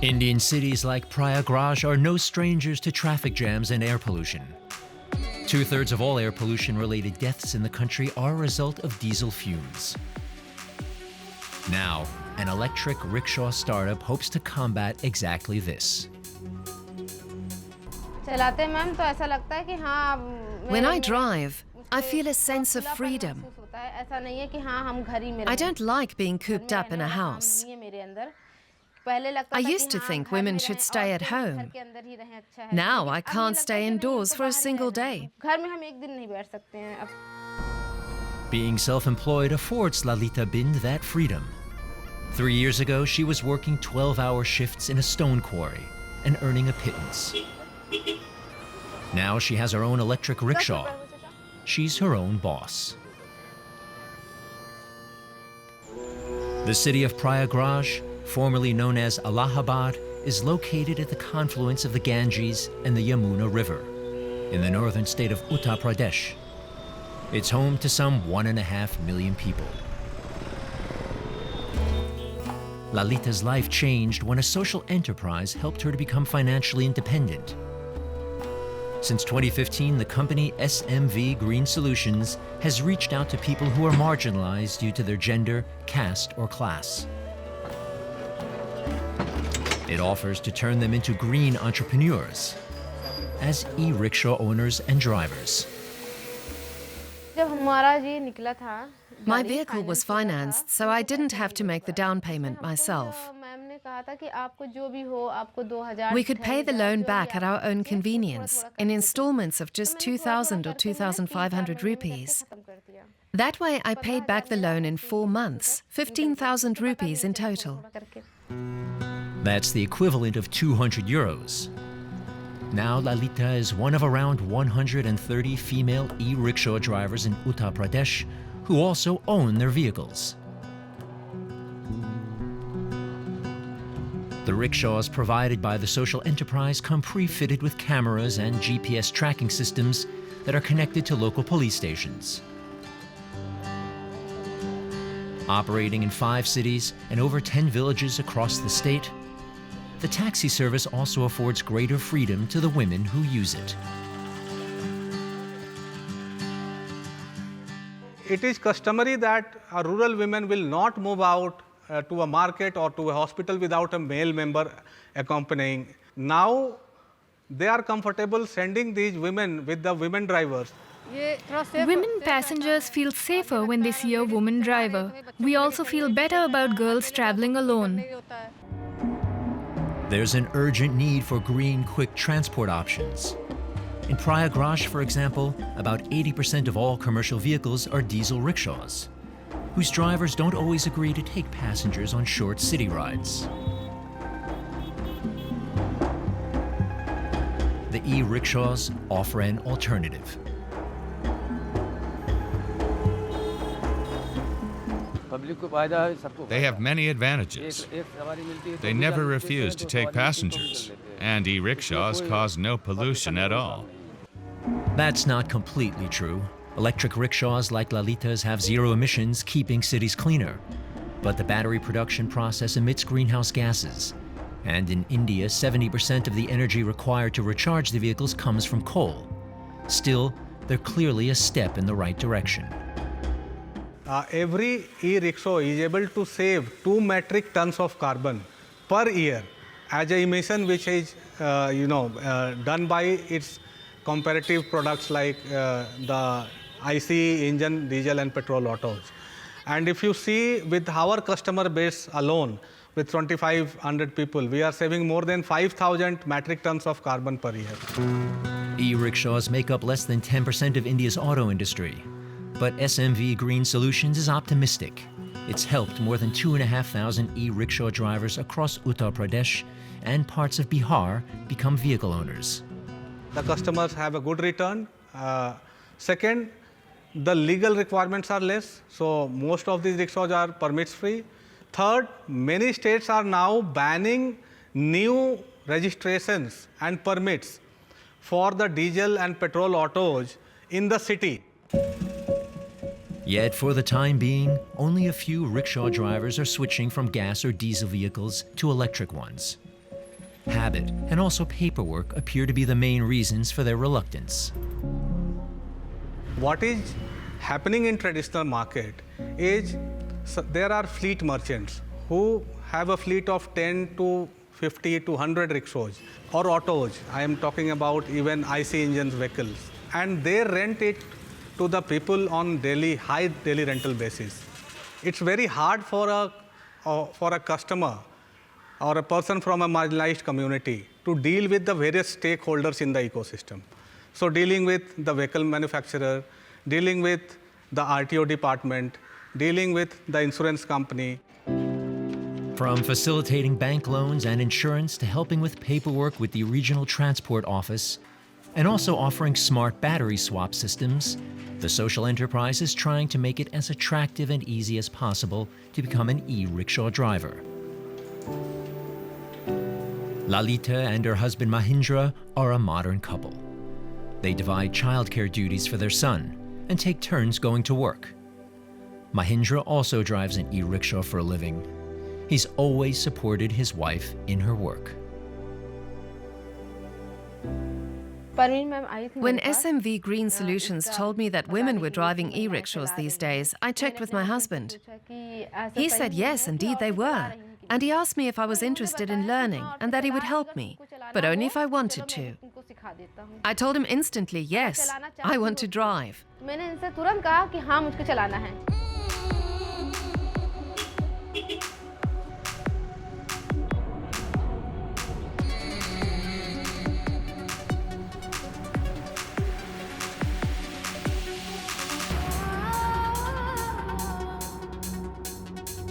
Indian cities like Prayagraj are no strangers to traffic jams and air pollution. Two-thirds of all air pollution-related deaths in the country are a result of diesel fumes. Now, an electric rickshaw startup hopes to combat exactly this. When I drive, I feel a sense of freedom. I don't like being cooped up in a house. I used to think women should stay at home. Now I can't stay indoors for a single day. Being self-employed affords Lalita Bind that freedom. 3 years ago, she was working 12-hour shifts in a stone quarry and earning a pittance. Now she has her own electric rickshaw. She's her own boss. The city of Prayagraj, formerly known as Allahabad, is located at the confluence of the Ganges and the Yamuna River in the northern state of Uttar Pradesh. It's home to some 1.5 million people. Lalita's life changed when a social enterprise helped her to become financially independent. Since 2015, the company SMV Green Solutions has reached out to people who are marginalized due to their gender, caste, or class. It offers to turn them into green entrepreneurs as e-rickshaw owners and drivers. My vehicle was financed, so I didn't have to make the down payment myself. We could pay the loan back at our own convenience in installments of just 2,000 or 2,500 rupees. That way I paid back the loan in 4 months, 15,000 rupees in total. That's the equivalent of 200 euros. Now Lalita is one of around 130 female e-rickshaw drivers in Uttar Pradesh who also own their vehicles. The rickshaws provided by the social enterprise come pre-fitted with cameras and GPS tracking systems that are connected to local police stations. Operating in 5 cities and over 10 villages across the state, the taxi service also affords greater freedom to the women who use it. It is customary that rural women will not move out to a market or to a hospital without a male member accompanying. Now, they are comfortable sending these women with the women drivers. Women passengers feel safer when they see a woman driver. We also feel better about girls traveling alone. There's an urgent need for green, quick transport options. In Prayagraj, for example, about 80% of all commercial vehicles are diesel rickshaws, whose drivers don't always agree to take passengers on short city rides. The e-rickshaws offer an alternative. They have many advantages. They never refuse to take passengers, and e-rickshaws cause no pollution at all. That's not completely true. Electric rickshaws like Lalita's have zero emissions, keeping cities cleaner. But the battery production process emits greenhouse gases. And in India, 70% of the energy required to recharge the vehicles comes from coal. Still, they're clearly a step in the right direction. Every e-rickshaw is able to save 2 metric tons of carbon per year as an emission which is done by its comparative products like the ICE engine, diesel and petrol autos. And if you see with our customer base alone, with 2,500 people, we are saving more than 5,000 metric tons of carbon per year. E-rickshaws make up less than 10% of India's auto industry. But SMV Green Solutions is optimistic. It's helped more than 2,500 e-rickshaw drivers across Uttar Pradesh and parts of Bihar become vehicle owners. The customers have a good return. Second, the legal requirements are less, so most of these rickshaws are permits free. Third, many states are now banning new registrations and permits for the diesel and petrol autos in the city. Yet, for the time being, only a few rickshaw drivers are switching from gas or diesel vehicles to electric ones. Habit and also paperwork appear to be the main reasons for their reluctance. What is happening in traditional market is there are fleet merchants who have a fleet of 10 to 50 to 100 rickshaws or autos. I am talking about even IC engines vehicles, and they rent it to the people on high daily rental basis. It's very hard for a customer or a person from a marginalized community to deal with the various stakeholders in the ecosystem. So dealing with the vehicle manufacturer, dealing with the RTO department, dealing with the insurance company. From facilitating bank loans and insurance to helping with paperwork with the regional transport office, and also offering smart battery swap systems, the social enterprise is trying to make it as attractive and easy as possible to become an e-rickshaw driver. Lalita and her husband Mahindra are a modern couple. They divide childcare duties for their son and take turns going to work. Mahindra also drives an e-rickshaw for a living. He's always supported his wife in her work. When SMV Green Solutions told me that women were driving e-rickshaws these days, I checked with my husband. He said yes, indeed they were. And he asked me if I was interested in learning and that he would help me, but only if I wanted to. I told him instantly, yes, I want to drive.